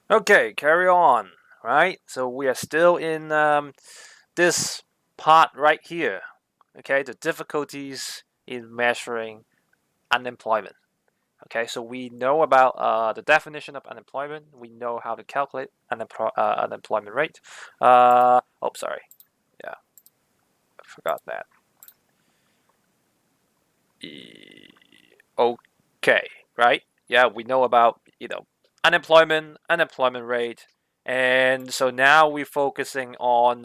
Okay, carry on. Right. So we are still in this part right here. Okay, the difficulties in measuring unemployment. Okay, so we know about the definition of unemployment. We know how to calculate unemployment rate. Oh, sorry. Yeah, I forgot that. Okay, right? Yeah, we know about unemployment rate, and so now we're focusing on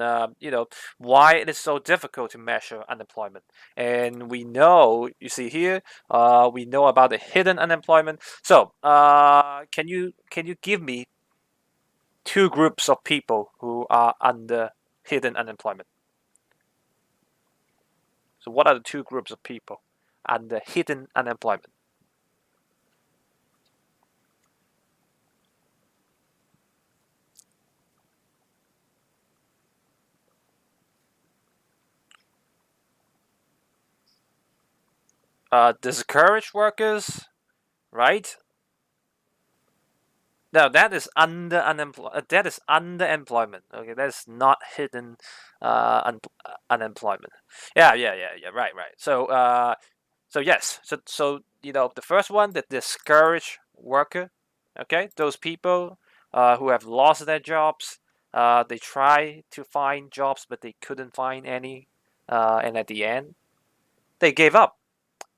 why it is so difficult to measure unemployment. And we know, you see here, we know about the hidden unemployment. So, can you give me two groups of people who are under hidden unemployment? So, what are the two groups of people under hidden unemployment? Discouraged workers, right? No, that is that is underemployment. Okay, that is not hidden unemployment. Yeah. Right, right. So yes. So the first one, the discouraged worker. Okay, those people who have lost their jobs. They try to find jobs, but they couldn't find any, and at the end, they gave up.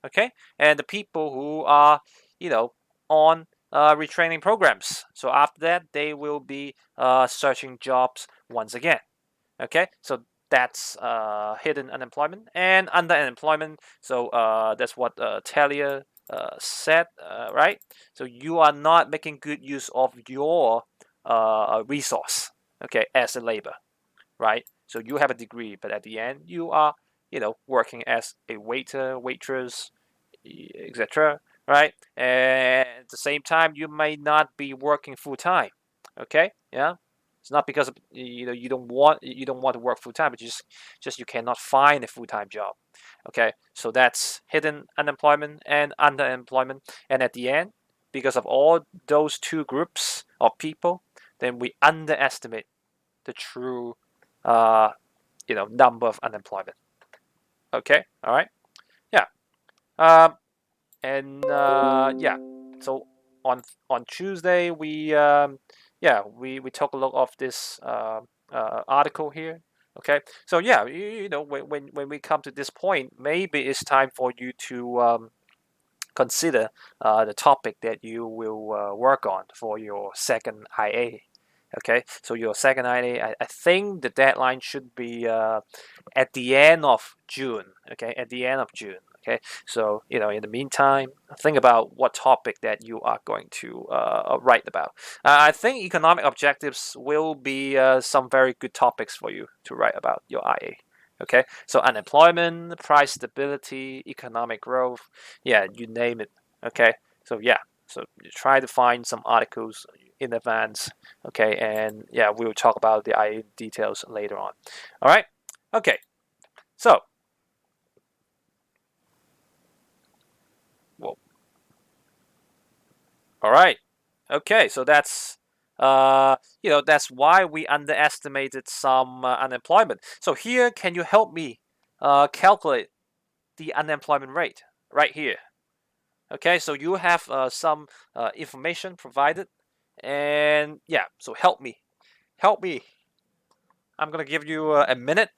Okay, and the people who are on retraining programs, so after that they will be searching jobs once again. Okay, so that's hidden unemployment and underemployment. So that's what Talia said, right? So you are not making good use of your resource, okay, as a labor, right? So you have a degree, but at the end you are working as a waiter, waitress, etc. Right? And at the same time, you may not be working full time. Okay? Yeah. It's not because of, you don't want to work full time, but just you cannot find a full time job. Okay? So that's hidden unemployment and underemployment. And at the end, because of all those two groups of people, then we underestimate the true uh, number of unemployment. Okay? All right? Yeah. Um, and yeah, so on Tuesday we took a look of this article here. Okay, so yeah, when we come to this point, maybe it's time for you to consider the topic that you will work on for your second IA. Okay, so your second IA, I think the deadline should be at the end of June. Okay, at the end of June. Okay, so in the meantime, think about what topic that you are going to write about. I think economic objectives will be some very good topics for you to write about your IA. Okay, so unemployment, price stability, economic growth, yeah, you name it. Okay, so yeah, so you try to find some articles in advance. Okay, and yeah, we will talk about the IA details later on. All right, okay, so well, all right, okay, so that's why we underestimated some unemployment. So here, can you help me calculate the unemployment rate right here? Okay, so you have some information provided, and yeah, so help me. I'm gonna give you a minute.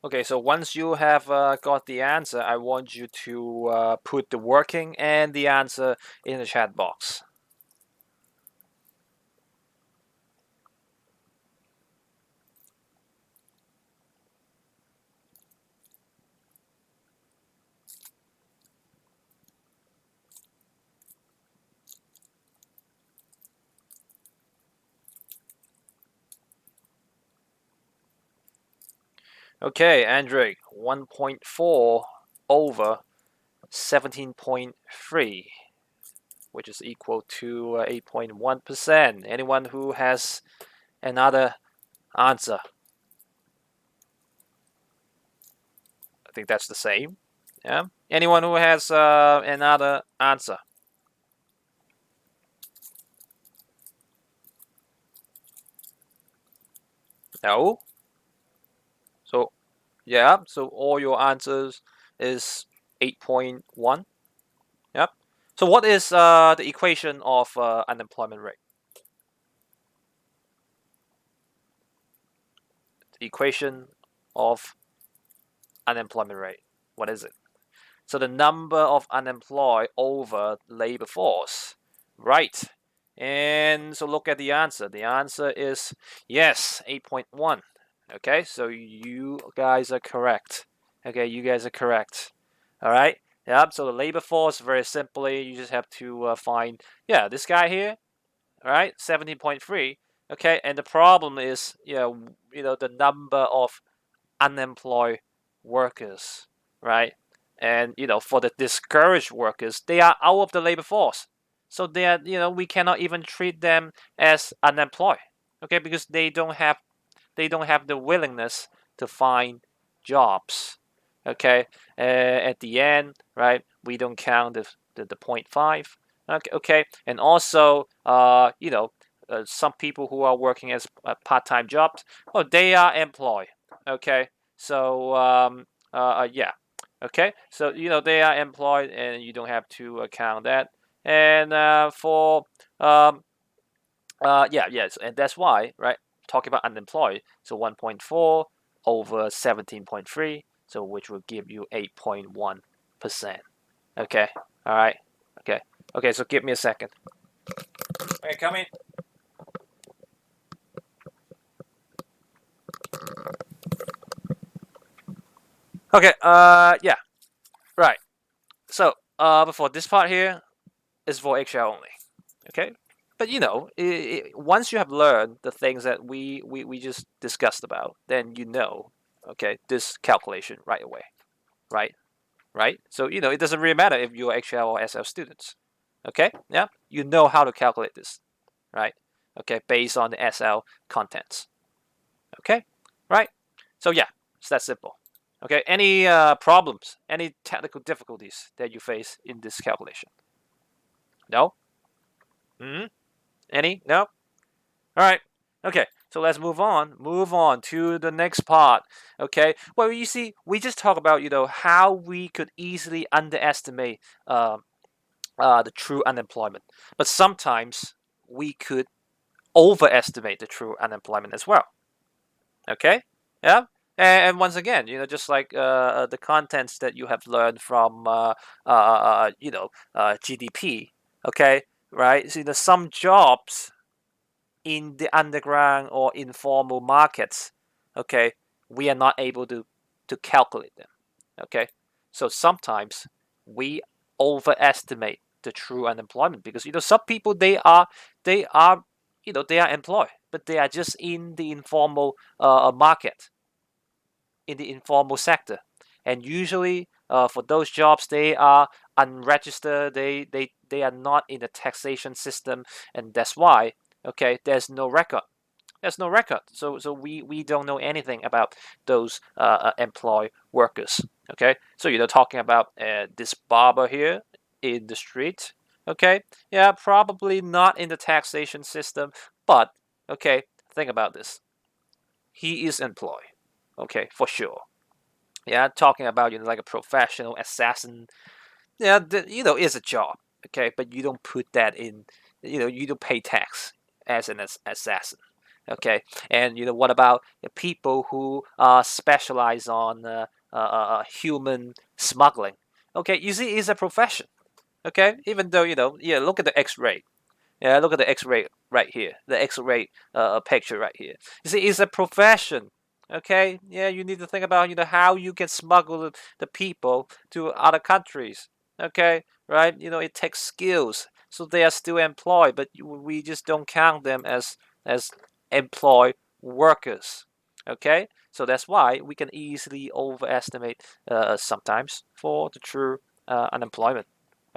Okay, so once you have got the answer, I want you to put the working and the answer in the chat box. Okay, Andre, 1.4 over 17.3, which is equal to 8.1%. Anyone who has another answer? I think that's the same. Yeah. Anyone who has another answer? No. So yeah. So all your answers is 8.1. Yep. So what is the equation of unemployment rate? The equation of unemployment rate. What is it? So the number of unemployed over labor force. Right. And so look at the answer. The answer is yes, 8.1. Okay, so you guys are correct. Okay, you guys are correct. All right. Yep. So the labor force, very simply, you just have to find, yeah, this guy here. All right, 17.3. Okay, and the problem is, the number of unemployed workers, right? And for the discouraged workers, they are out of the labor force, so they are, we cannot even treat them as unemployed, okay? Because they don't have the willingness to find jobs, okay? At the end, right? We don't count the 0.5, okay? And also, some people who are working as part-time jobs, oh, they are employed, okay? So yeah, okay. So they are employed, and you don't have to count that. And for yeah, yes, and that's why, right? Talking about unemployed, so 1.4 over 17.3, so which will give you 8.1%. Okay, all right, okay, okay. So give me a second. Okay, come in. Okay, yeah, right. So before this part here is for Excel only. Okay, but once you have learned the things that we just discussed about, then okay, this calculation right away, right? Right? So it doesn't really matter if you're HL or SL students. Okay? Yeah? You know how to calculate this, right? Okay, based on the SL contents. Okay? Right? So yeah, it's that simple. Okay, any problems, any technical difficulties that you face in this calculation? No? Hmm. Any? No? All right. Okay, so let's move on. Move on to the next part. Okay. Well, you see, we just talked about how we could easily underestimate the true unemployment, but sometimes we could overestimate the true unemployment as well. Okay. Yeah. And once again, just like the contents that you have learned from GDP. Okay. Right. So some jobs in the underground or informal markets, okay, we are not able to calculate them. Okay, so sometimes we overestimate the true unemployment because some people they are they are employed, but they are just in the informal market, in the informal sector, and usually for those jobs they are unregistered, they are not in the taxation system, and that's why, okay, there's no record. So we don't know anything about those employed workers. Okay, so talking about this barber here in the street. Okay, yeah, probably not in the taxation system, but okay, think about this. He is employed. Okay, for sure. Yeah, talking about like a professional assassin. Yeah, is a job. Okay, but you don't put that in. You don't pay tax as an assassin. Okay, and what about the people who specialize on human smuggling? Okay, you see, it's a profession. Okay, even though yeah, look at the X-ray. Yeah, look at the X-ray right here. The X-ray picture right here. You see, it's a profession. Okay, yeah, you need to think about how you can smuggle the people to other countries. Okay, right? It takes skills, so they are still employed, but we just don't count them as employed workers. Okay, So that's why we can easily overestimate sometimes for the true unemployment.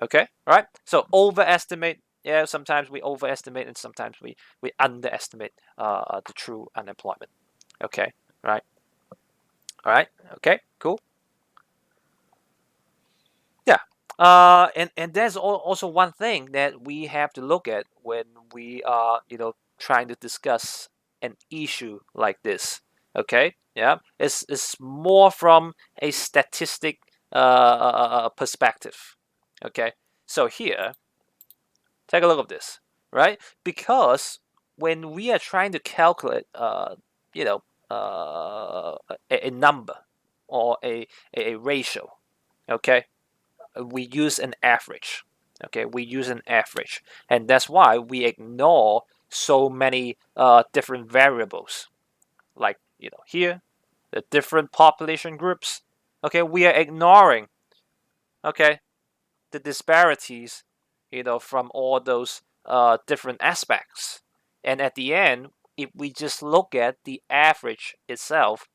Okay, all right. So overestimate. Yeah, sometimes we overestimate and sometimes we underestimate the true unemployment. Okay, right. All right. Okay, cool. Yeah. And there's also one thing that we have to look at when we are, trying to discuss an issue like this. Okay. Yeah. It's more from a statistic perspective. Okay. So here, take a look at this, right? Because when we are trying to calculate, you know, a number or a ratio, okay, we use an average. Okay, we use an average, and that's why we ignore so many different variables, like here, the different population groups. Okay, we are ignoring. Okay, the disparities, from all those different aspects, and at the end, if we just look at the average itself,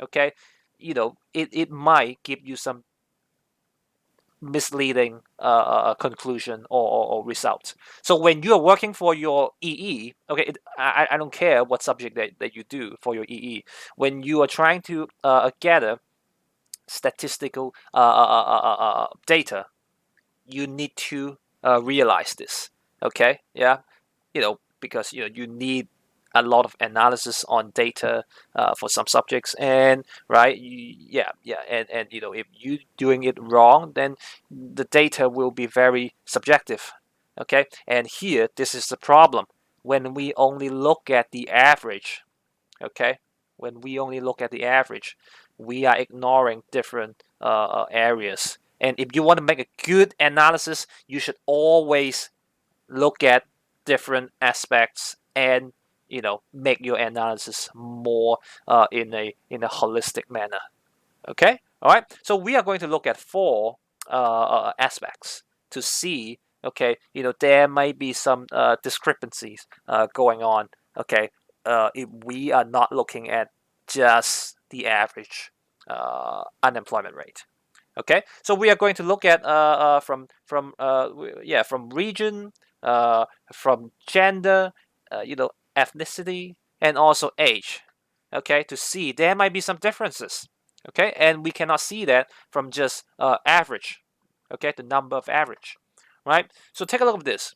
okay, it might give you some misleading conclusion or result. So when you are working for your EE, okay, I don't care what subject that you do for your EE. When you are trying to gather statistical data, you need to realize this. Okay, yeah, because you need a lot of analysis on data for some subjects, and right, yeah, and if you doing it wrong, then the data will be very subjective. Okay, and here this is the problem when we only look at the average. Okay, when we only look at the average, we are ignoring different areas. And if you want to make a good analysis, you should always look at different aspects and make your analysis more in a holistic manner. Okay, all right. So we are going to look at four aspects to see. Okay, there might be some discrepancies going on. Okay, if we are not looking at just the average unemployment rate. Okay, so we are going to look at from region, from gender, ethnicity, and also age. Okay, to see there might be some differences. Okay, and we cannot see that from just average. Okay, the number of average, right? So take a look at this.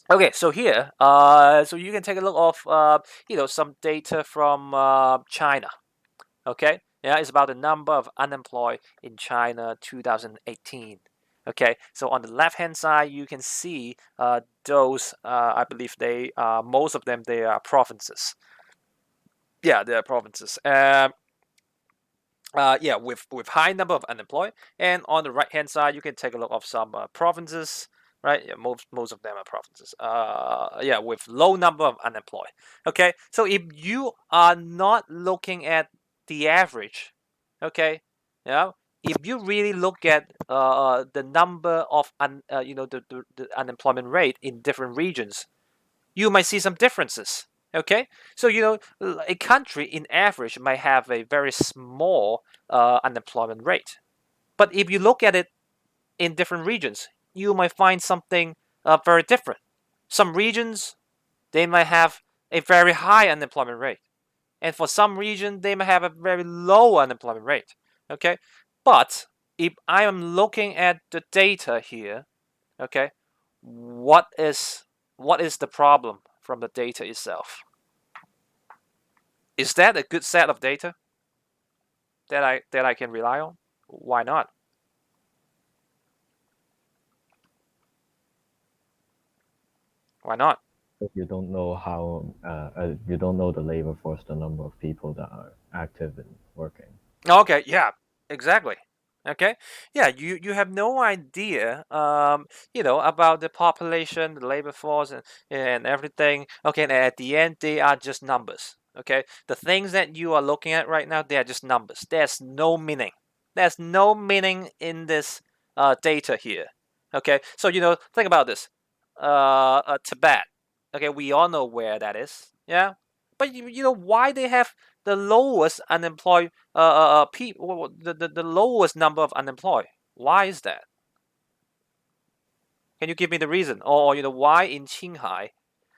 Okay, so here, so you can take a look of some data from China. Okay, yeah, it's about the number of unemployed in China 2018. Okay, so on the left hand side you can see those I believe they most of them they are provinces. Yeah, they are provinces. Yeah, with high number of unemployed, and on the right hand side you can take a look of some provinces, right? Yeah, most of them are provinces. Yeah, with low number of unemployed. Okay, so if you are not looking at the average, okay, yeah, if you really look at the number of the unemployment rate in different regions, you might see some differences. Okay, so a country in average might have a very small unemployment rate, but if you look at it in different regions, you might find something very different. Some regions they might have a very high unemployment rate, and for some region they might have a very low unemployment rate. Okay, but if I am looking at the data here, okay, what is what is the problem from the data itself? Is that a good set of data that I can rely on? Why not? Why not? But you don't know you don't know the labor force, the number of people that are active and working. Okay, yeah, exactly. Okay, yeah, you have no idea, about the population, the labor force, and everything. Okay, and at the end, they are just numbers. Okay, the things that you are looking at right now, they are just numbers. There's no meaning. There's no meaning in this data here. Okay, so think about this. Tibet. Okay, we all know where that is. Yeah, but you know why they have the lowest unemployed people, the lowest number of unemployed. Why is that? Can you give me the reason? Or why in Qinghai?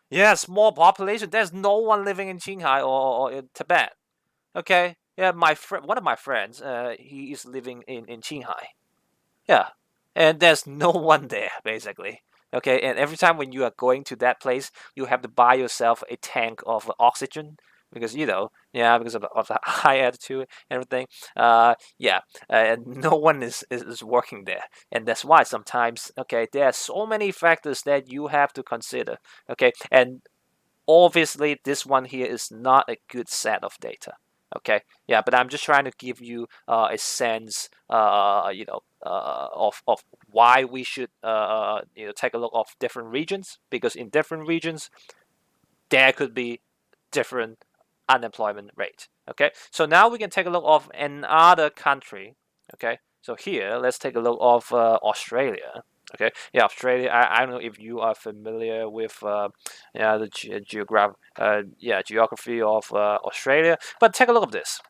Yeah, small population. There's no one living in Qinghai or in Tibet. Okay. Yeah, one of my friends, he is living in Qinghai. Yeah, and there's no one there basically. Okay, and every time when you are going to that place, you have to buy yourself a tank of oxygen because yeah, because of the high altitude and everything. Yeah, and no one is working there, and that's why sometimes, okay, there are so many factors that you have to consider. Okay, and obviously this one here is not a good set of data. Okay, yeah, but I'm just trying to give you a sense of why we should take a look of different regions, because in different regions there could be different unemployment rate. Okay, so now we can take a look of another country. Okay, so here let's take a look of Australia. Okay, yeah, Australia. I don't know if you are familiar with yeah, the geography of Australia, but take a look of this.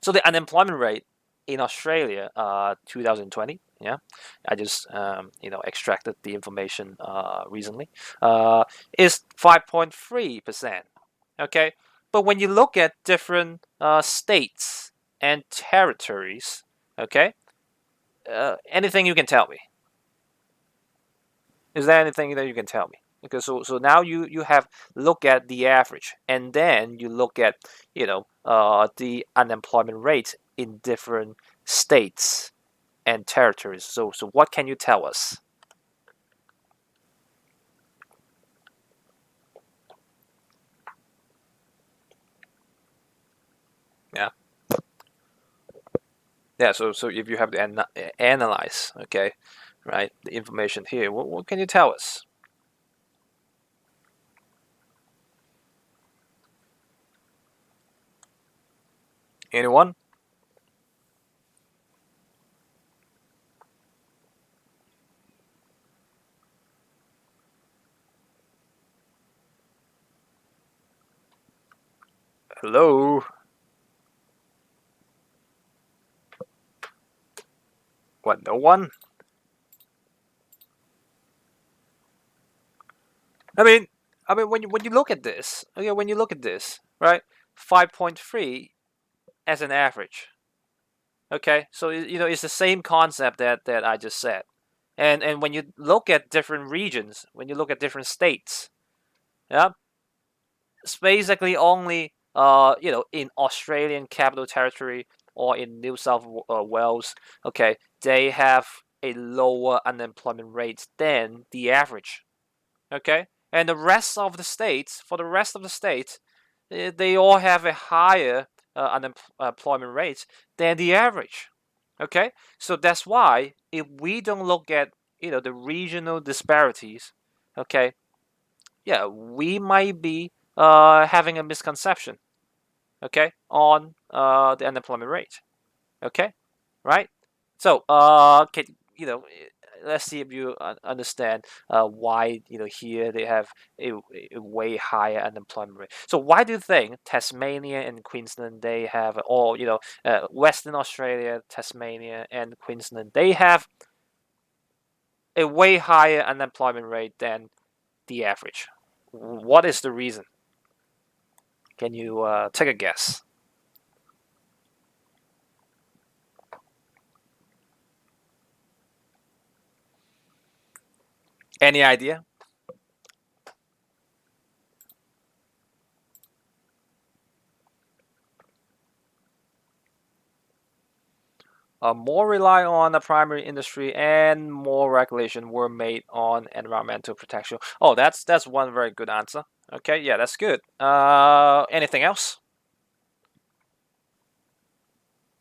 So the unemployment rate in Australia, 2020. Yeah, I just extracted the information recently. Is 5.3%. Okay, but when you look at different states and territories, okay, anything you can tell me? Is there anything that you can tell me? Okay, so now you have look at the average, and then you look at the unemployment rate in different states and territories. So what can you tell us? Yeah, yeah. So if you have to analyze, okay, right, the information here, what can you tell us? Anyone? Hello? What? No one? I mean, when you look at this, okay, when you look at this, right, 5.3 as an average. Okay, so it's the same concept that I just said, and when you look at different regions, when you look at different states, yeah, it's basically only in Australian Capital Territory or in New South Wales, okay, they have a lower unemployment rate than the average. Okay, and the rest of the states, for the rest of the states, they all have a higher unemployment rate than the average. Okay, so that's why if we don't look at the regional disparities, okay, yeah, we might be having a misconception, okay, on the unemployment rate. Okay, right? So, can let's see if you understand why here they have a way higher unemployment rate. So, why do you think Tasmania and Queensland they have, or Western Australia, Tasmania and Queensland they have a way higher unemployment rate than the average? What is the reason? Can you take a guess? Any idea? More rely on the primary industry and more regulation were made on environmental protection. Oh, that's one very good answer. Okay, yeah, that's good. Anything else?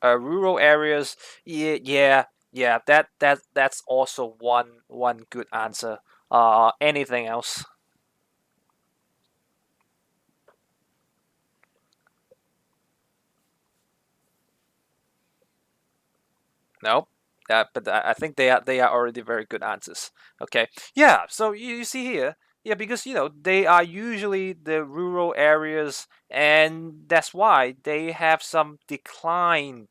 Rural areas. Yeah, yeah, yeah. That's also one good answer. Anything else? No. But I think they are already very good answers. Okay. Yeah. So you see here. Yeah, because they are usually the rural areas, and that's why they have some declining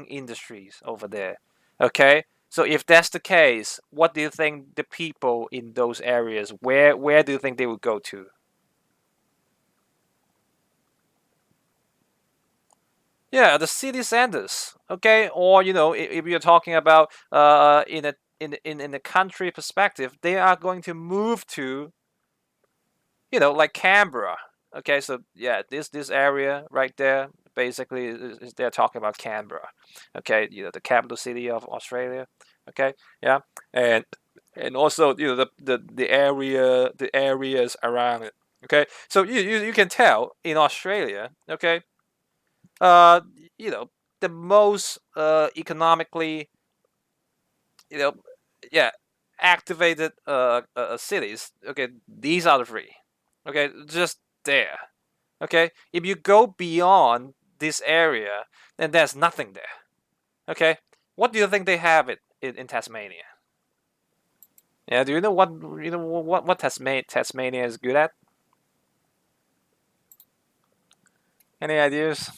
industries over there. Okay, so if that's the case, what do you think the people in those areas, where do you think they would go to? Yeah, the city centers. Okay, or if you're talking about in a country perspective, they are going to move to like Canberra. Okay, so yeah, this area right there basically they're talking about Canberra. Okay, the capital city of Australia. Okay, yeah, and also the areas around it. Okay, so you can tell in Australia. Okay, uh, you know the most economically you know yeah activated cities. Okay, these are the three. Okay, just there. Okay, if you go beyond this area, then there's nothing there. Okay, what do you think they have in Tasmania? Yeah, do you know what Tasmania is good at? Any ideas?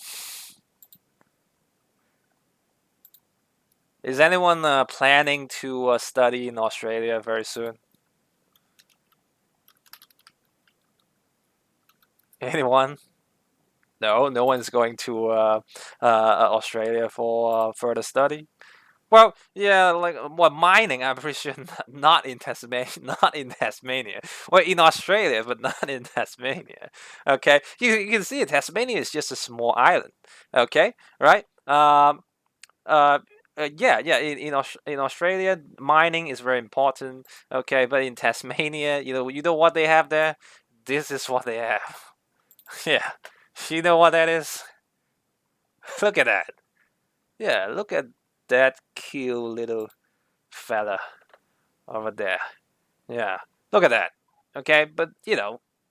Is anyone planning to study in Australia very soon? Anyone? No, no one's going to Australia for further study. Well, yeah, like mining. I'm pretty sure not in Tasmania, not in Tasmania. Well, in Australia, but not in Tasmania. Okay, you can see it. Tasmania is just a small island. Okay, right? Yeah, yeah. In Australia, mining is very important. Okay, but in Tasmania, you know what they have there. This is what they have. Yeah, you know what that is. Look at that. Yeah, look at that cute little fella over there. Yeah, look at that. Okay, but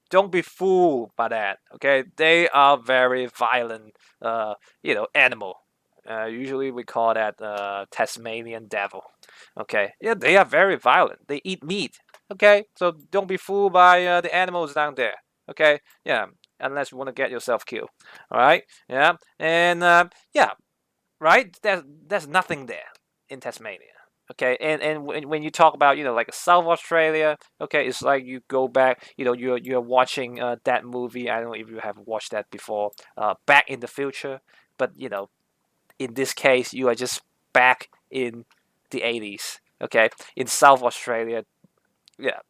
don't be fooled by that. Okay, they are very violent. Animal. Usually we call that Tasmanian devil. Okay, yeah, they are very violent. They eat meat. Okay, so don't be fooled by the animals down there. Okay, yeah, unless you want to get yourself killed. All right, yeah, and yeah, right? There's nothing there in Tasmania. Okay, and when you talk about like South Australia, okay, it's like you go back, you're watching that movie. I don't know if you have watched that before, Back in the Future, but in this case, you are just back in the 80s. Okay, in South Australia, yeah,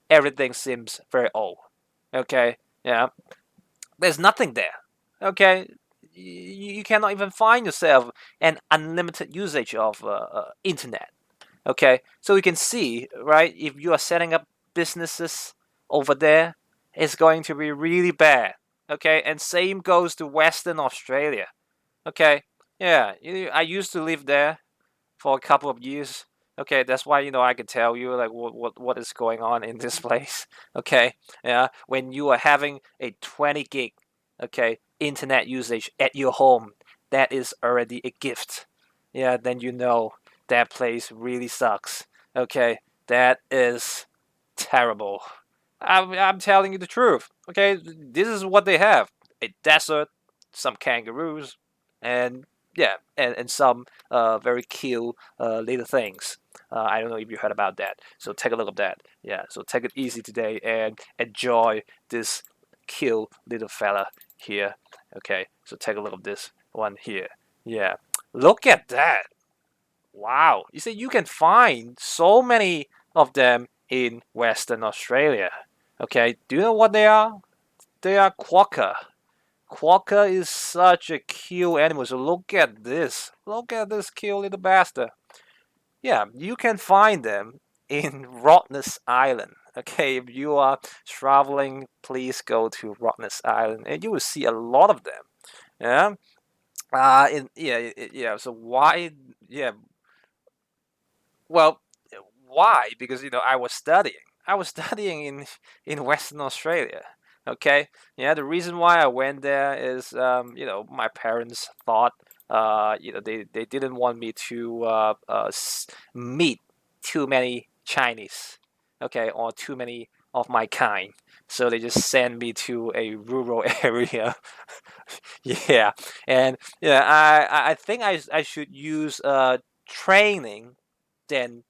everything seems very old. Okay, yeah, there's nothing there. Okay, you cannot even find yourself an unlimited usage of internet. Okay, so you can see, right? If you are setting up businesses over there, it's going to be really bad. Okay, and same goes to Western Australia. Okay, yeah, I used to live there for a couple of years. Okay, that's why I can tell you like what is going on in this place. Okay, yeah, when you are having a 20 gig, okay, internet usage at your home, that is already a gift. Yeah, then that place really sucks. Okay, that is terrible. I'm telling you the truth. Okay, this is what they have: a desert, some kangaroos, and yeah, and some very cute little things. I don't know if you heard about that. So take a look at that. Yeah. So take it easy today and enjoy this cute little fella here. Okay. So take a look at this one here. Yeah. Look at that. Wow. You see, you can find so many of them in Western Australia. Okay. Do you know what they are? They are quokka. Quokka is such a cute animal. So look at this. Look at this cute little bastard. Yeah, you can find them in Rottnest Island. Okay, if you are traveling, please go to Rottnest Island, and you will see a lot of them. Yeah. Yeah. So why? Yeah. Well, why? Because I was studying. I was studying in Western Australia. Okay. Yeah. The reason why I went there is my parents thought they didn't want me to meet too many Chinese. okay, or too many of my kind. So they just send me to a rural area. Yeah, and yeah, I think I should use training than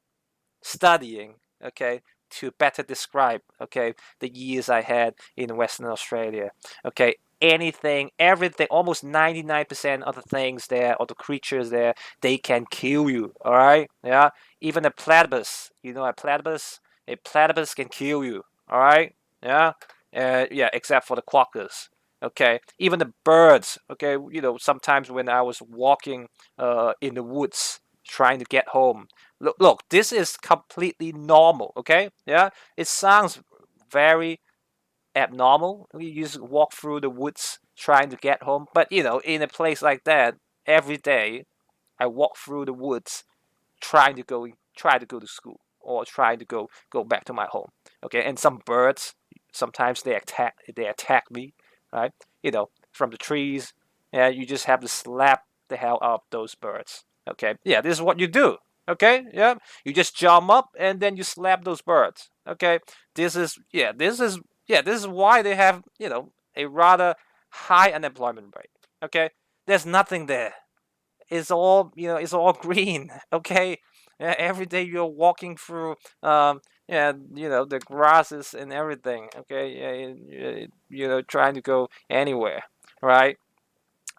studying, okay, to better describe, okay, the years I had in Western Australia. Okay, anything, everything, almost 99% of the things there, or the creatures there, they can kill you. All right, yeah, even a platypus. You know, a platypus can kill you. All right, yeah, yeah, except for the quokkas. Okay, even the birds. Okay, you know, sometimes when I was walking in the woods trying to get home, look, this is completely normal. Okay, yeah, it sounds very abnormal. You just walk through the woods trying to get home, but you know, in a place like that, every day I walk through the woods try to go to school, or trying to go back to my home. Okay, and some birds, sometimes they attack me, right? You know, from the trees. Yeah, you just have to slap the hell out of those birds. Okay, yeah, this is what you do. Okay, yeah, you just jump up and then you slap those birds. Okay, this is why they have, you know, a rather high unemployment rate. Okay, there's nothing there. It's all, you know, it's all green. Okay, yeah, every day you're walking through, yeah, you know, the grasses and everything. Okay, yeah, you know, trying to go anywhere, right?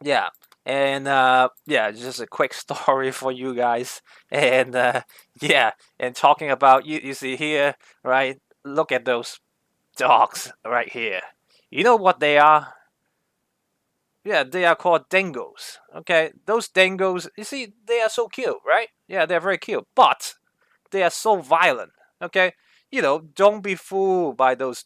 Yeah, and yeah, just a quick story for you guys. And yeah, and talking about, you see here, right? Look at those dogs right here. You know what they are? Yeah, they are called dingoes. Okay, those dingoes, you see, they are so cute, right? Yeah, they're very cute, but they are so violent. Okay, you know, don't be fooled by those,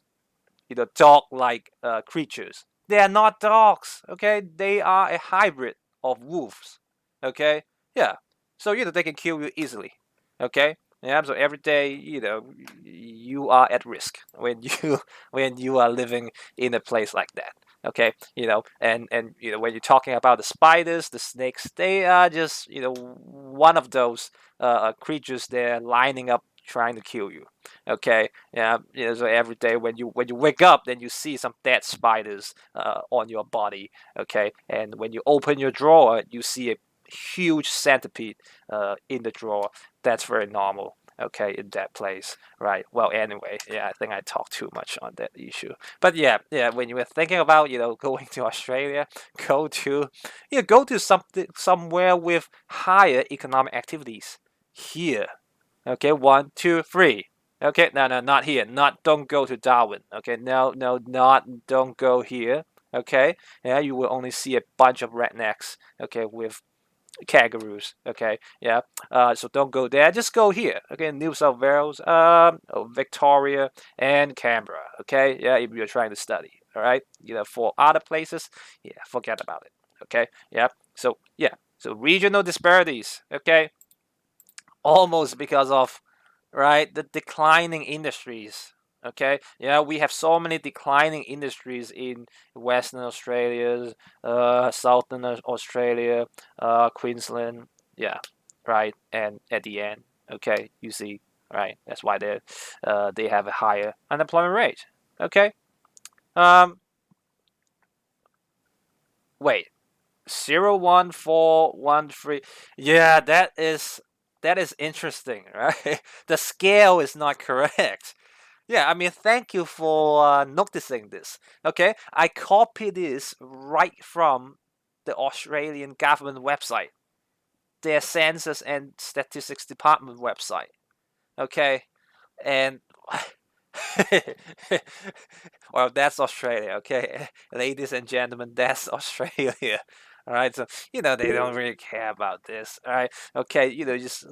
you know, dog-like creatures. They are not dogs. Okay, they are a hybrid of wolves. Okay, yeah, so you know they can kill you easily. Okay, yeah, so every day, you know, you are at risk when you when you are living in a place like that. Okay, you know, and you know, when you're talking about the spiders, the snakes, they are just, you know, one of those creatures there lining up trying to kill you. Okay, yeah, you know, so every day when you wake up, then you see some dead spiders on your body. Okay, and when you open your drawer, you see a huge centipede in the drawer. That's very normal. Okay, in that place, right? Well, anyway, yeah, I think I talked too much on that issue. But yeah, yeah, when you were thinking about, you know, going to Australia, go to, you know, go to something somewhere with higher economic activities. Here, okay, one, two, three. Okay, no, no, not here. Not, don't go to Darwin. Okay, no, no, not, don't go here. Okay, yeah, you will only see a bunch of rednecks. Okay, with kangaroos. Okay, yeah. So don't go there. Just go here. Okay, New South Wales, Victoria, and Canberra. Okay, yeah. If you're trying to study, all right. You know, for other places, yeah, forget about it. Okay, yeah. So yeah. So regional disparities. Okay, almost because of, right, the declining industries. Okay, yeah, we have so many declining industries in Western Australia, Southern Australia, Queensland. Yeah, right. And at the end, okay, you see, right, that's why they have a higher unemployment rate. Okay, um wait, 01413. Yeah, that is interesting, right? The scale is not correct. Yeah, I mean, thank you for noticing this. Okay, I copied this right from the Australian government website, their census and statistics department website. Okay, and well, that's Australia, okay, ladies and gentlemen, that's Australia. All right, so you know they don't really care about this. All right, okay, you know, just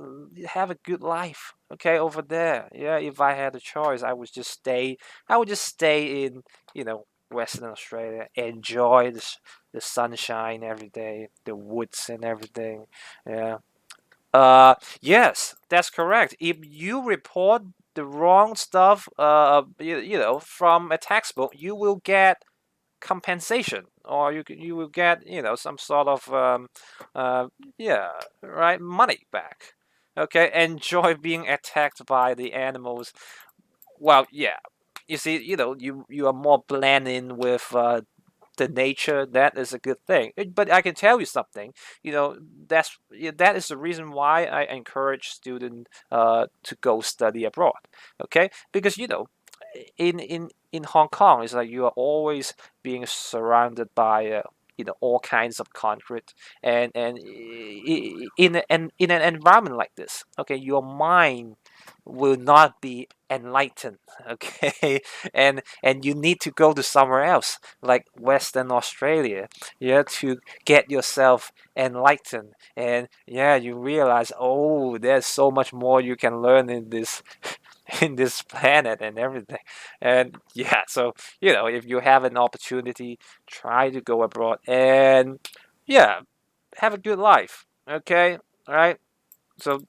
have a good life, okay, over there. Yeah, if I had a choice, I would just stay. I would just stay in, you know, Western Australia, enjoy the sunshine every day, the woods and everything. Yeah, yes, that's correct. If you report the wrong stuff, you know, from a textbook, you will get compensation, or you will get, you know, some sort of uh, yeah, right, money back. Okay, enjoy being attacked by the animals Well, yeah. You see, you are more blended in with the nature. That is a good thing. But I can tell you something. You know, that is the reason why I encourage students to go study abroad. Okay, because in Hong Kong, it's like you are always being surrounded by all kinds of concrete, and in an environment like this, okay, your mind will not be enlightened. Okay, and you need to go to somewhere else like Western Australia, yeah, to get yourself enlightened. And yeah, you realize, oh, there's so much more you can learn in this in this planet and everything. And yeah, so if you have an opportunity, try to go abroad and yeah, have a good life. Okay, all right. So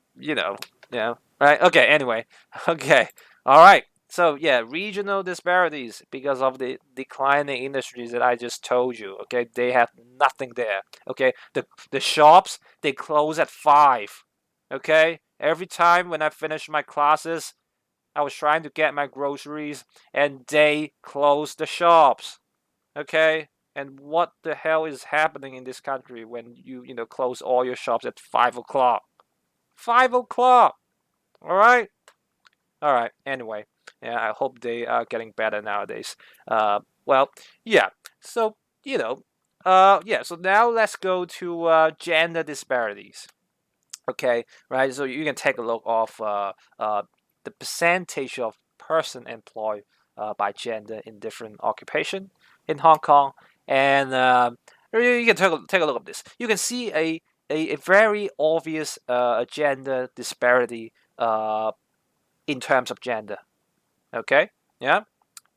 right. Okay. Anyway, okay, all right. So yeah, regional disparities because of the declining industries that I just told you. Okay, they have nothing there. Okay, the shops, they close at 5. Okay, every time when I finish my classes, I was trying to get my groceries and they closed the shops. Okay? And what the hell is happening in this country when you close all your shops at 5 o'clock? 5 o'clock! Alright? Alright, anyway. Yeah, I hope they are getting better nowadays. Well, yeah. So, yeah, so now let's go to gender disparities. Okay, right? So you can take a look of the percentage of person employed by gender in different occupation in Hong Kong, and you can take a look at this. You can see a very obvious gender disparity in terms of gender. Okay, yeah.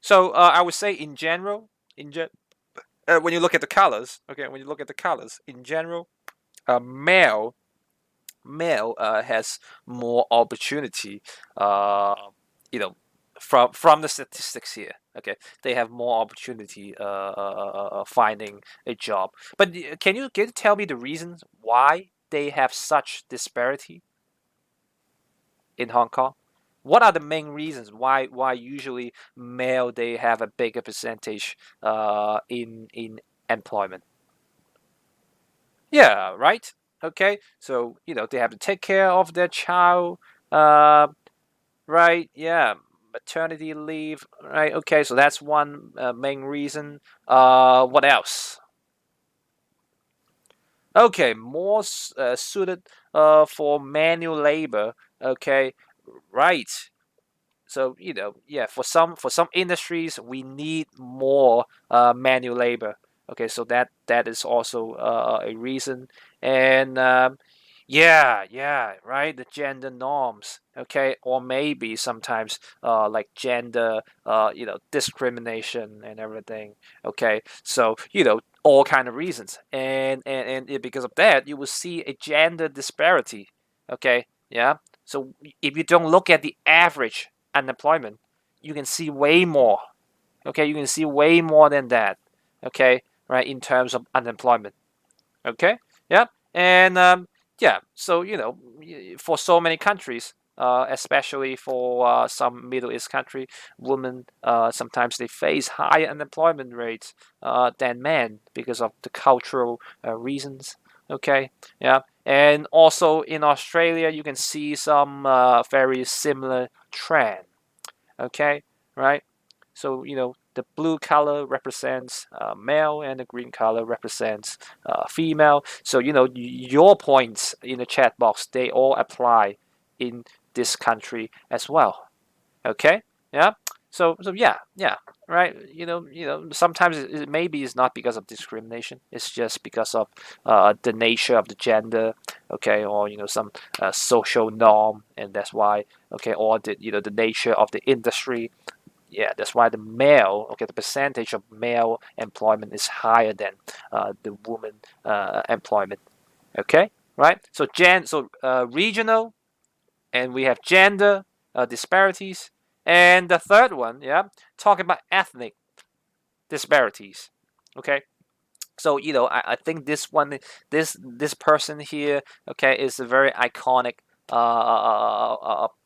So I would say in general, when you look at the colors, okay, when you look at the colors in general, male has more opportunity. Uh, you know, from the statistics here. Okay, they have more opportunity finding a job. But can you tell me the reasons why they have such disparity in Hong Kong? What are the main reasons why usually male they have a bigger percentage in employment? Yeah, right. Okay, so they have to take care of their child. Uh, right. Yeah, maternity leave. Right. Okay, so that's one main reason. What else? Okay, more suited for manual labor. Okay, right. So yeah, for some industries we need more manual labor. Okay, so that is also a reason. And yeah, right, the gender norms. Okay, or maybe sometimes like gender discrimination and everything. Okay, so all kind of reasons. And because of that you will see a gender disparity. Okay, yeah. So if you don't look at the average unemployment, you can see way more. Okay, you can see way more than that. Okay, right, in terms of unemployment. Okay, yeah, and yeah, so for so many countries, especially for some Middle East country, women sometimes they face higher unemployment rates than men because of the cultural reasons. Okay, yeah, and also in Australia, you can see some very similar trend. Okay, right? So the blue color represents male and the green color represents female. So your points in the chat box they all apply in this country as well. Okay, yeah. So yeah, right. Sometimes maybe it's not because of discrimination. It's just because of the nature of the gender. Okay, or some social norm, and that's why. Okay, or the nature of the industry. Yeah, that's why the percentage of male employment is higher than the woman employment. Okay, right? So regional, and we have gender disparities, and the third one, yeah, talking about ethnic disparities. Okay, so I think this person here, okay, is a very iconic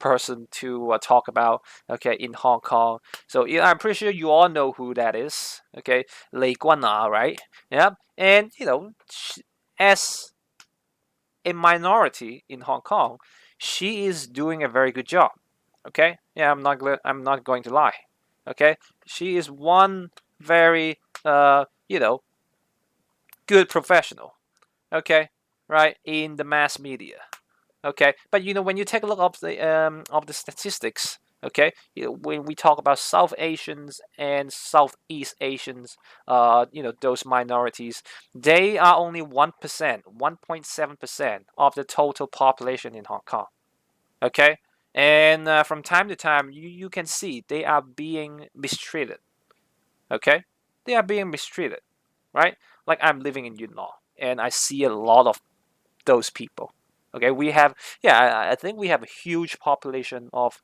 person to talk about, okay, in Hong Kong. So yeah, I'm pretty sure you all know who that is, okay, Lei Guanna, right? Yeah, and as a minority in Hong Kong, she is doing a very good job. Okay, yeah, I'm not going to lie. Okay, she is one very good professional. Okay, right, in the mass media. Okay, but when you take a look of the statistics, okay, when we talk about South Asians and Southeast Asians, those minorities, they are only 1%, 1.7% of the total population in Hong Kong. Okay, and from time to time, you can see they are being mistreated. Okay, they are being mistreated, right? Like I'm living in Yunnan, and I see a lot of those people. Okay, we have, yeah, I think we have a huge population of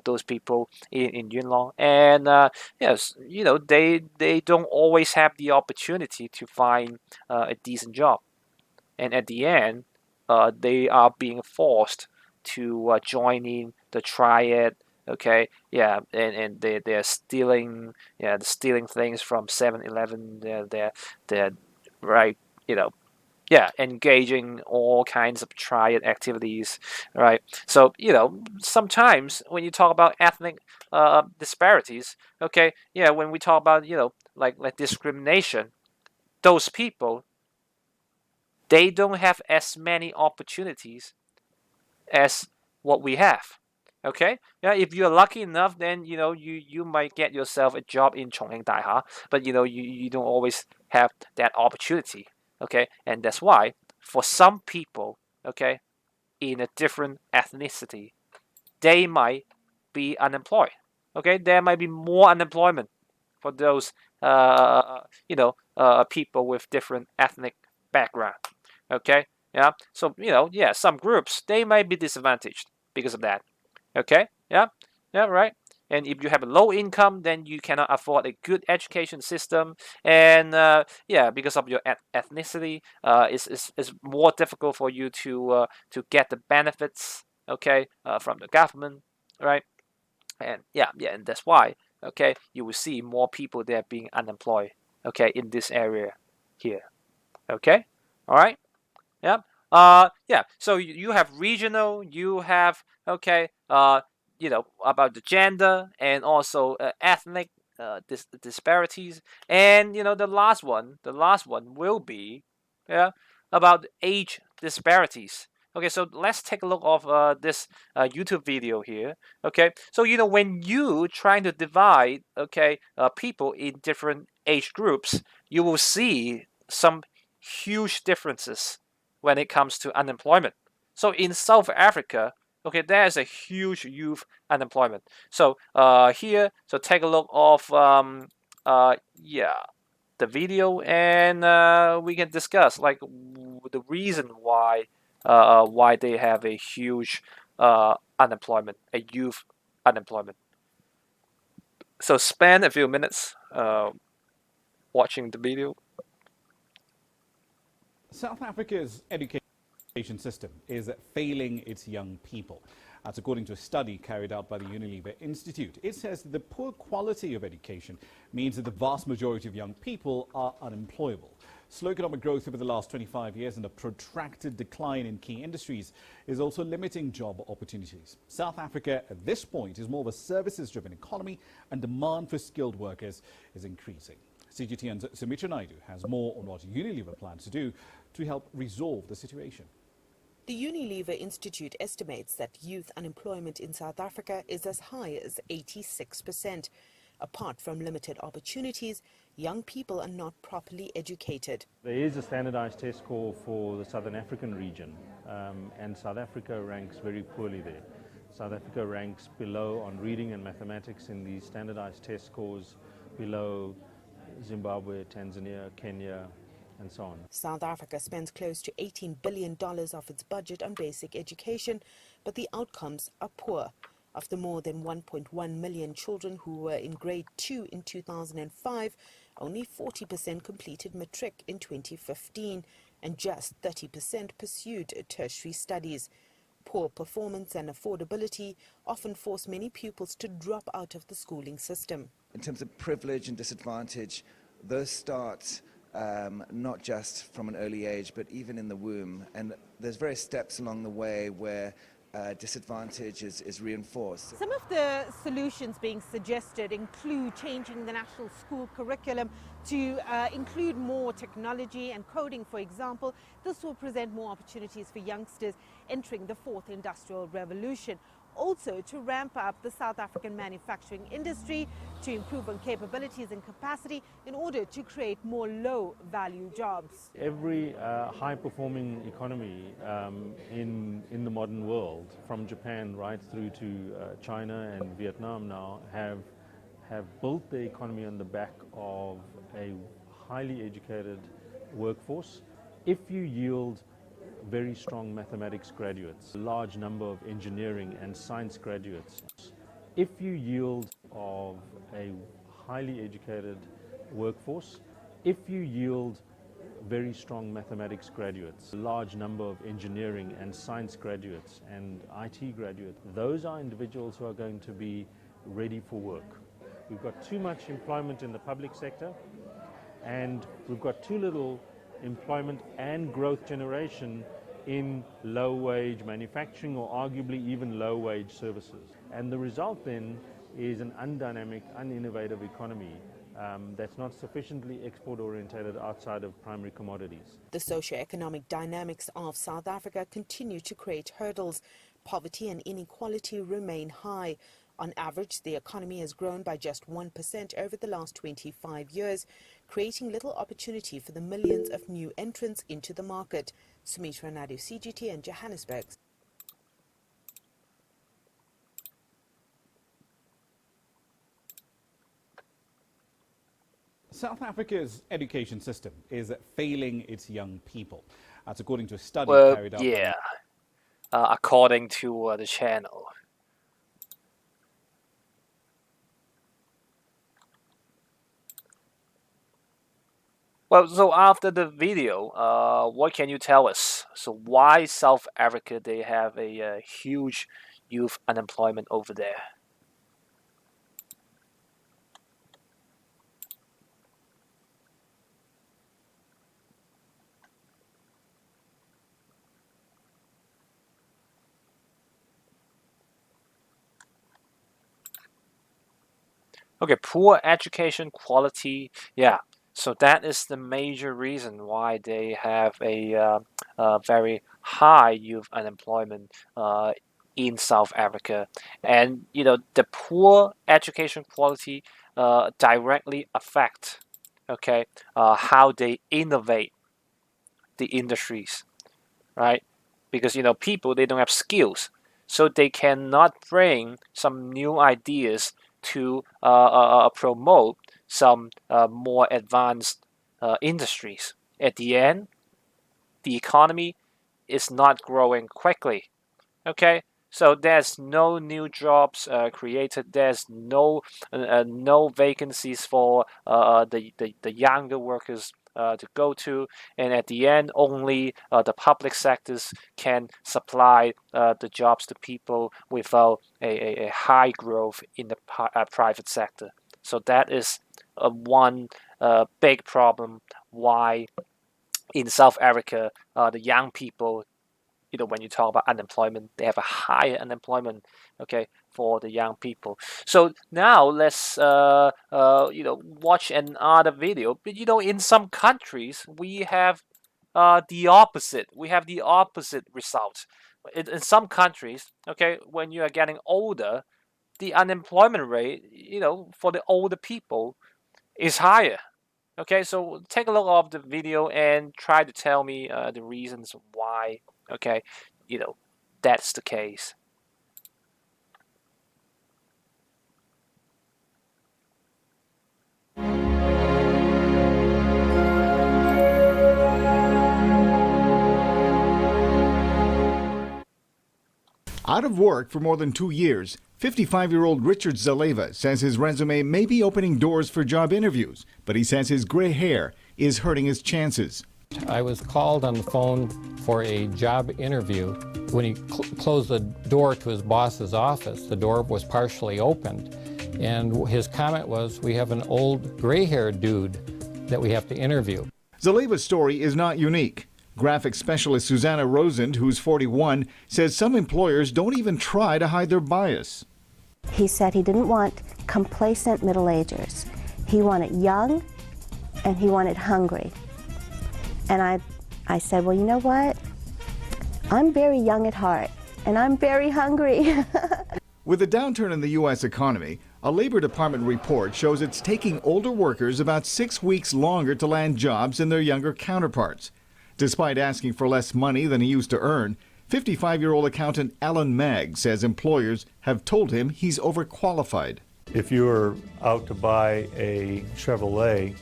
those people in Yunnan, and yes, they don't always have the opportunity to find a decent job, and at the end, they are being forced to join in the triad. Okay, yeah, and they're stealing, yeah, stealing things from 7-Eleven. They're right, you know yeah, engaging all kinds of triad activities, right? So sometimes when you talk about ethnic disparities, okay, yeah, when we talk about like discrimination, those people, they don't have as many opportunities as what we have. Okay, yeah, if you're lucky enough, then you might get yourself a job in Chongqing Daiha, but you don't always have that opportunity. Okay, and that's why for some people, okay, in a different ethnicity, they might be unemployed. Okay, there might be more unemployment for those people with different ethnic background. Okay, yeah. So yeah, some groups they might be disadvantaged because of that. Okay, yeah, yeah, right. And if you have a low income, then you cannot afford a good education system, and yeah, because of your ethnicity, it's more difficult for you to get the benefits, okay, from the government, right? And yeah, yeah, and that's why, okay, you will see more people there being unemployed, okay, in this area here, okay, all right. Yeah. Yeah. So you have regional, you have, okay, about the gender and also ethnic disparities, and the last one will be, yeah, about age disparities. Okay, so let's take a look of this YouTube video here. Okay, so when you trying to divide, okay, people in different age groups, you will see some huge differences when it comes to unemployment. So in South Africa, okay, there's a huge youth unemployment. So here, so take a look of yeah, the video, and we can discuss like the reason why they have a huge unemployment, a youth unemployment. So spend a few minutes watching the video. South Africa's education system is failing its young people. That's according to a study carried out by the Unilever Institute. It says the poor quality of education means that the vast majority of young people are unemployable. Slow economic growth over the last 25 years and a protracted decline in key industries is also limiting job opportunities. South Africa at this point is more of a services-driven economy, and demand for skilled workers is increasing. CGTN's Sumitra Naidu has more on what Unilever plans to do to help resolve the situation. The Unilever Institute estimates that youth unemployment in South Africa is as high as 86%. Apart from limited opportunities, young people are not properly educated. There is a standardized test score for the Southern African region, and South Africa ranks very poorly there. South Africa ranks below on reading and mathematics in the standardized test scores, below Zimbabwe, Tanzania, Kenya, and so on. South Africa spends close to $18 billion of its budget on basic education, but the outcomes are poor. Of the more than 1.1 million children who were in grade 2 in 2005, only 40% completed matric in 2015, and just 30% pursued tertiary studies. Poor performance and affordability often force many pupils to drop out of the schooling system. In terms of privilege and disadvantage, those start not just from an early age, but even in the womb. And there's various steps along the way where disadvantage is reinforced. Some of the solutions being suggested include changing the national school curriculum to include more technology and coding, for example. This will present more opportunities for youngsters entering the fourth industrial revolution. Also to ramp up the South African manufacturing industry, to improve on capabilities and capacity in order to create more low-value jobs. Every high-performing economy in the modern world, from Japan right through to China and Vietnam now, have built the economy on the back of a highly educated workforce. If you yield very strong mathematics graduates, a large number of engineering and science graduates, if you yield of a highly educated workforce, if you yield very strong mathematics graduates, a large number of engineering and science graduates and IT graduates, those are individuals who are going to be ready for work. We've got too much employment in the public sector, and we've got too little employment and growth generation in low-wage manufacturing or arguably even low-wage services. And the result then is an undynamic, uninnovative economy that's not sufficiently export-orientated outside of primary commodities. The socio-economic dynamics of South Africa continue to create hurdles. Poverty and inequality remain high. On average, the economy has grown by just 1% over the last 25 years, creating little opportunity for the millions of new entrants into the market. Sumitra Nadu, CGT in Johannesburg. South Africa's education system is failing its young people. That's according to a study carried out according to the channel. Well, so after the video, what can you tell us? So why South Africa, they have a huge youth unemployment over there? Okay, poor education quality. Yeah, so that is the major reason why they have a very high youth unemployment in South Africa. And you know, the poor education quality directly affect, okay, how they innovate the industries, right? Because you know, people, they don't have skills, so they cannot bring some new ideas to promote some more advanced industries. At the end, the economy is not growing quickly. Okay, so there's no new jobs created. There's no vacancies for the younger workers to go to, and at the end, only the public sectors can supply the jobs to people without a high growth in the private sector. So that is one big problem why in South Africa the young people, you know, when you talk about unemployment, they have a higher unemployment, okay, for the young people. So now let's you know, watch another video. But you know, in some countries we have the opposite. We have the opposite result. In some countries, okay, when you are getting older, the unemployment rate, you know, for the older people is higher. Okay, so take a look of the video and try to tell me the reasons why, okay, you know, that's the case. Out of work for more than 2 years, 55-year-old Richard Zaleva says his resume may be opening doors for job interviews, but he says his gray hair is hurting his chances. I was called on the phone for a job interview. When he closed the door to his boss's office, the door was partially opened. And his comment was, "We have an old gray-haired dude that we have to interview." Zaleva's story is not unique. Graphic specialist Susanna Rosend, who's 41, says some employers don't even try to hide their bias. He said he didn't want complacent middle-agers. He wanted young and he wanted hungry. And I said, well, you know what? I'm very young at heart and I'm very hungry. With the downturn in the U.S. economy, a Labor Department report shows it's taking older workers about 6 weeks longer to land jobs than their younger counterparts. Despite asking for less money than he used to earn, 55-year-old accountant Alan Magg says employers have told him he's overqualified. If you were out to buy a Chevrolet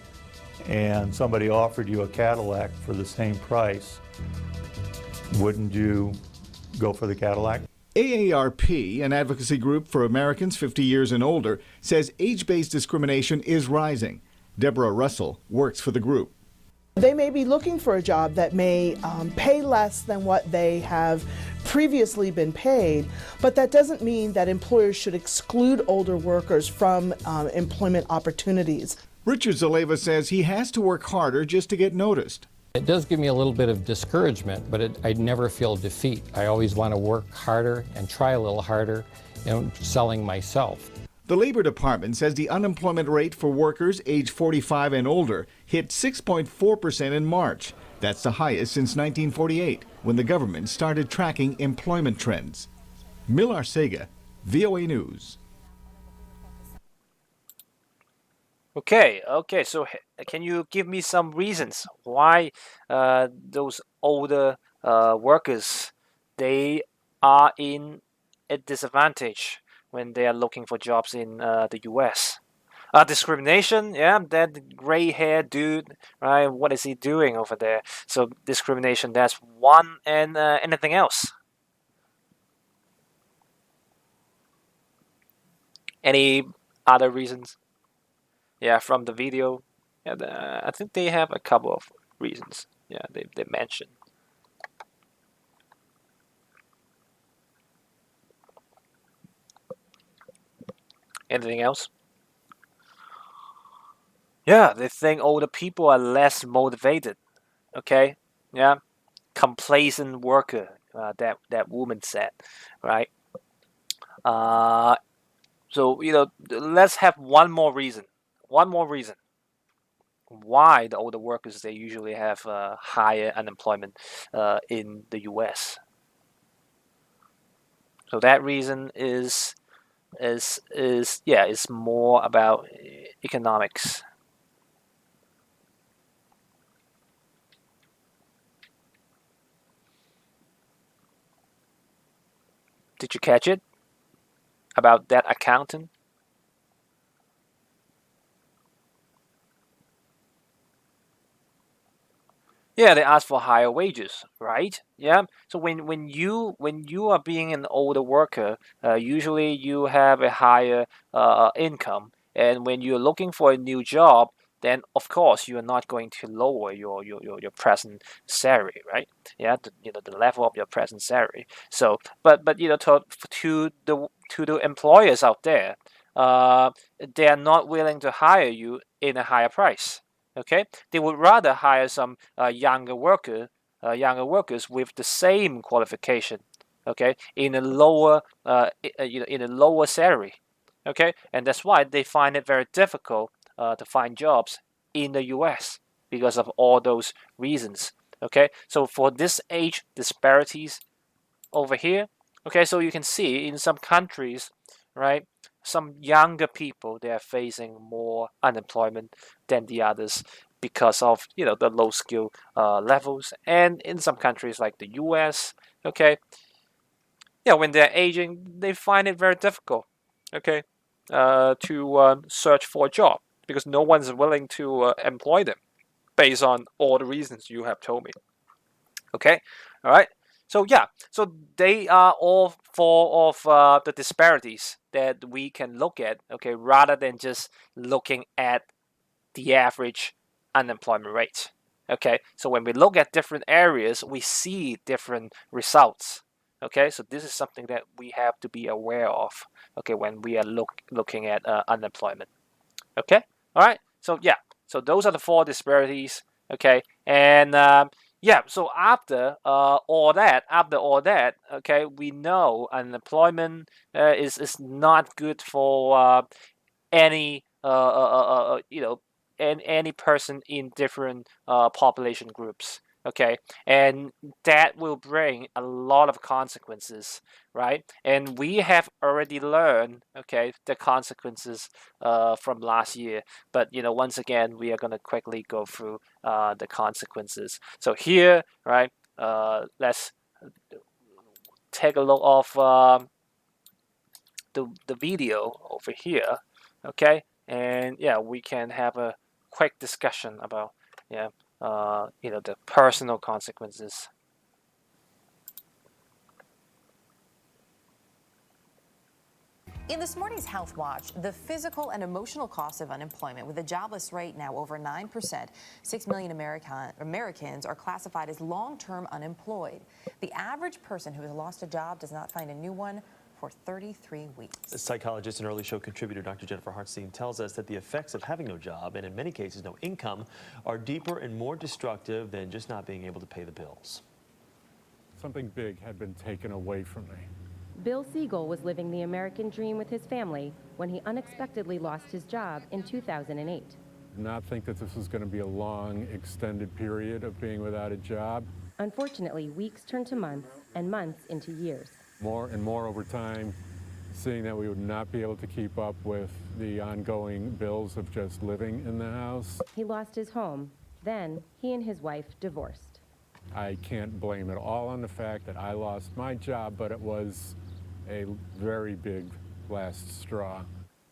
and somebody offered you a Cadillac for the same price, wouldn't you go for the Cadillac? AARP, an advocacy group for Americans 50 years and older, says age-based discrimination is rising. Deborah Russell works for the group. They may be looking for a job that may pay less than what they have previously been paid, but that doesn't mean that employers should exclude older workers from employment opportunities. Richard Zaleva says he has to work harder just to get noticed. It does give me a little bit of discouragement, but I never feel defeat. I always want to work harder and try a little harder in selling myself. The Labor Department says the unemployment rate for workers age 45 and older hit 6.4% in March. That's the highest since 1948, when the government started tracking employment trends. Mil Arcega, VOA News. Okay. So can you give me some reasons why those older workers, they are in a disadvantage when they are looking for jobs in the U.S.? Discrimination, yeah, that gray-haired dude, right? What is he doing over there? So discrimination, that's one, and anything else? Any other reasons? Yeah, from the video, yeah, I think they have a couple of reasons. Yeah, they mentioned. Anything else? Yeah, they think older people are less motivated. Okay, yeah, complacent worker. That woman said, right? So let's have one more reason. One more reason why the older workers, they usually have higher unemployment in the U.S. So that reason is more about economics. Did you catch it? About that accountant? Yeah, they ask for higher wages, right? Yeah. So when you are being an older worker, usually you have a higher income, and when you're looking for a new job, then of course you are not going to lower your present salary, right? Yeah, the level of your present salary. So, but to the employers out there, they are not willing to hire you in a higher price. Okay, they would rather hire some younger workers with the same qualification. Okay, in a lower in a lower salary. Okay, and that's why they find it very difficult to find jobs in the U.S. because of all those reasons. Okay, so for this age disparities over here, okay, so you can see in some countries, right, some younger people, they are facing more unemployment than the others because of the low skill levels. And in some countries like the U.S., okay, yeah, when they're aging, they find it very difficult, okay, to search for a job because no one's willing to employ them based on all the reasons you have told me. Okay, all right. So yeah, so they are all four of the disparities that we can look at, okay, rather than just looking at the average unemployment rate. Okay, so when we look at different areas, we see different results. Okay, so this is something that we have to be aware of. Okay, when we are looking at unemployment. Okay, all right. So yeah, so those are the 4 disparities. Okay, and yeah, so after all that, okay, we know unemployment is not good for any any person in different population groups. Okay, and that will bring a lot of consequences, right? And we have already learned, okay, the consequences from last year. But once again, we are going to quickly go through the consequences. So here, right, let's take a look of the video over here, okay? And yeah, we can have a quick discussion about the personal consequences. In this morning's Health Watch, the physical and emotional costs of unemployment. With a jobless rate now over 9%, 6 million Americans are classified as long-term unemployed. The average person who has lost a job does not find a new one for 33 weeks. Psychologist and early show contributor Dr. Jennifer Hartstein tells us that the effects of having no job, and in many cases no income, are deeper and more destructive than just not being able to pay the bills. Something big had been taken away from me. Bill Siegel was living the American dream with his family when he unexpectedly lost his job in 2008. Did not think that this was going to be a long, extended period of being without a job. Unfortunately, weeks turned to months and months into years. More and more over time, seeing that we would not be able to keep up with the ongoing bills of just living in the house. He lost his home. Then he and his wife divorced. I can't blame it all on the fact that I lost my job, but it was a very big last straw.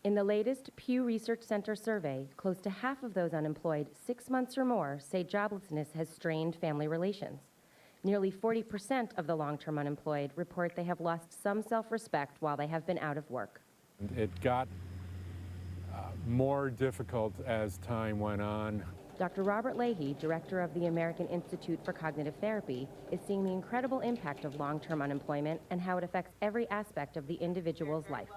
In the latest Pew Research Center survey, close to half of those unemployed 6 months or more say joblessness has strained family relations. Nearly 40% of the long-term unemployed report they have lost some self-respect while they have been out of work. It got more difficult as time went on. Dr. Robert Leahy, director of the American Institute for Cognitive Therapy, is seeing the incredible impact of long-term unemployment and how it affects every aspect of the individual's life.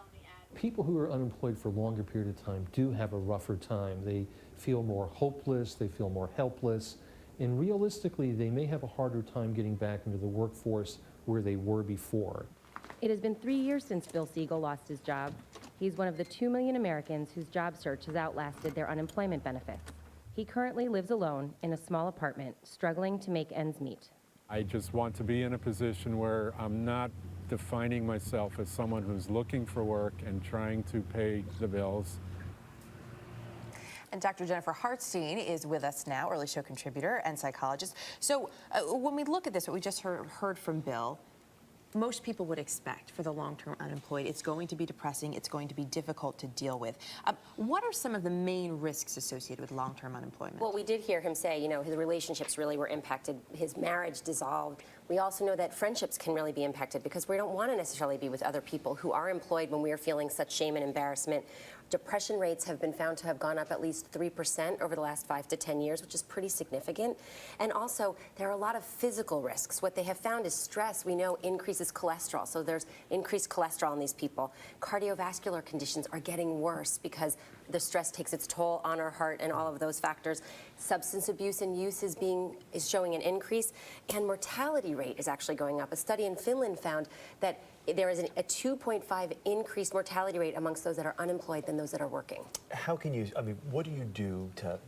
People who are unemployed for a longer period of time do have a rougher time. They feel more hopeless, they feel more helpless, and realistically, they may have a harder time getting back into the workforce where they were before. It has been 3 years since Bill Siegel lost his job. He's one of the 2 million Americans whose job search has outlasted their unemployment benefits. He currently lives alone in a small apartment, struggling to make ends meet. I just want to be in a position where I'm not defining myself as someone who's looking for work and trying to pay the bills. And Dr. Jennifer Hartstein is with us now, early show contributor and psychologist. So when we look at this, what we just heard from Bill, most people would expect for the long-term unemployed, it's going to be depressing, it's going to be difficult to deal with. What are some of the main risks associated with long-term unemployment? Well, we did hear him say, his relationships really were impacted, his marriage dissolved. We also know that friendships can really be impacted because we don't want to necessarily be with other people who are employed when we are feeling such shame and embarrassment. Depression rates have been found to have gone up at least 3% over the last 5 to 10 years, which is pretty significant. And also, there are a lot of physical risks. What they have found is stress, we know, increases cholesterol. So there's increased cholesterol in these people. Cardiovascular conditions are getting worse because the stress takes its toll on our heart and all of those factors. Substance abuse and use is showing an increase, and mortality rate is actually going up. A study in Finland found that there is a 2.5 increased mortality rate amongst those that are unemployed than those that are working. How can you, what do you do to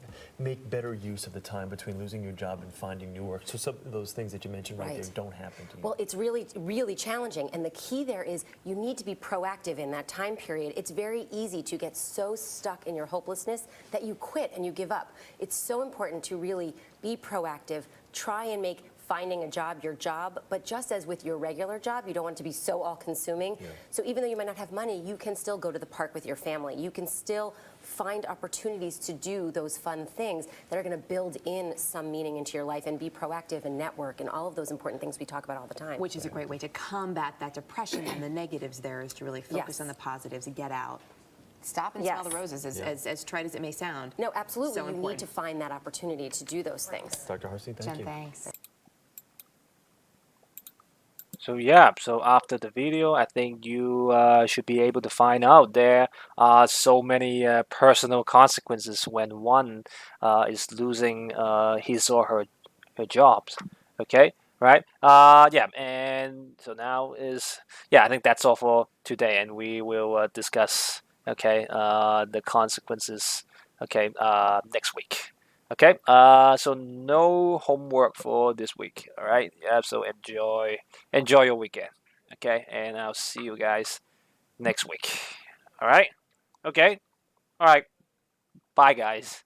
make better use of the time between losing your job and finding new work? So some of those things that you mentioned right there don't happen to you. Well, it's really, really challenging. And the key there is you need to be proactive in that time period. It's very easy to get so stuck in your hopelessness that you quit and you give up. It's so important to really be proactive, try and make finding a job your job, but just as with your regular job, you don't want it to be so all-consuming. Yeah. So even though you might not have money, you can still go to the park with your family. You can still find opportunities to do those fun things that are going to build in some meaning into your life and be proactive and network and all of those important things we talk about all the time. Which is a great way to combat that depression and the negatives there is to really focus on the positives and get out. stop and smell the roses, as trite as it may sound. No, absolutely. So you important. need to find that opportunity to do those things. Dr. Hartstein, thank you. Thanks. So yeah, so after the video, I think you should be able to find out there are so many personal consequences when one is losing his or her jobs. Okay, right? Yeah, and so now is I think that's all for today, and we will discuss the consequences next week. Okay, so no homework for this week. All right, yeah. So enjoy your weekend. Okay, and I'll see you guys next week. All right. Okay. All right. Bye, guys.